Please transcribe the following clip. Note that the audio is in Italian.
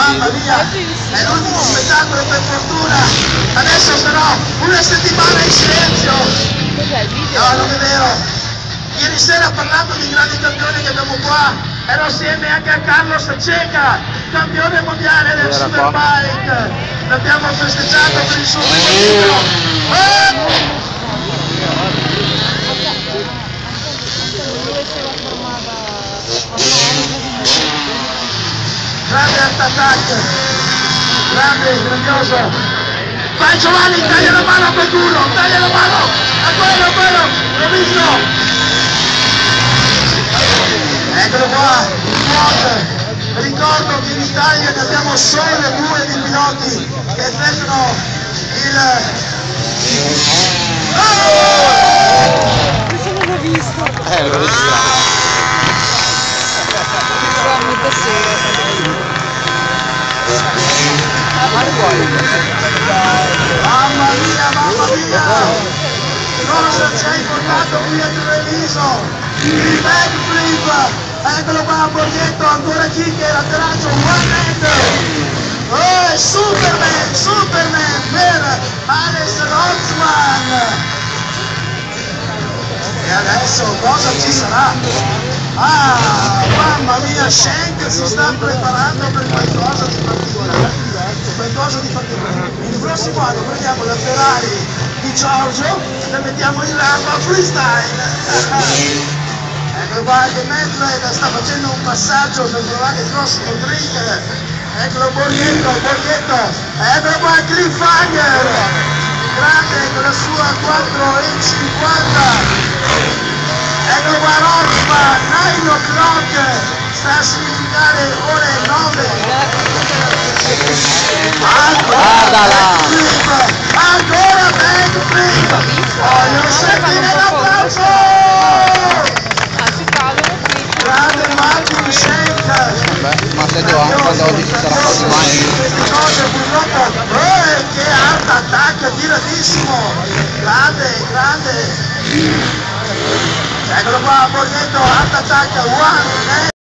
mamma mia, è l'ultimo spettacolo per fortuna. Adesso sarò una settimana in silenzio. No, non è vero. Ieri sera, parlando di grandi campioni che abbiamo qua, ero assieme anche a Carlos Ceca, campione mondiale del Superbike. L'abbiamo festeggiato per il suo bellissimo. Grande attack, grande, grandioso. Vai Giovanni, taglia la mano a qualcuno, taglia la mano a quello, l'ho visto. Eccolo qua, il ricordo che in Italia ne abbiamo solo 2 di piloti che effettuano il... Questo non l'ho visto. L'ho visto. Mamma mia, cosa ci hai portato qui a Treviso? Il backflip, eccolo qua a Borghetto, ancora Chicche, l'atterraggio one hand. Oh, Superman per Alex Rotzman. E adesso cosa ci sarà? Ah, mamma mia, Schenk si sta preparando per qualcosa di particolare. Il prossimo anno prendiamo la Ferrari di Giorgio e la mettiamo in rampa freestyle. Ecco qua che mentre sta facendo un passaggio per trovare il prossimo drink. Eccolo Borghetto, eccolo qua il Cliffhanger, grande con la sua 4,50. Eccolo qua Rotzman, 9 o'clock, sta a significare ore 9. Ancora backflip! Voglio sentire l'applauso! Grande Martin Schenk! Ma se devo anche quando oggi ci sarà quasi mai. Queste cose purtroppo... che art attack tiratissimo! Grande! Eccolo qua, Borghetto, art attack, one!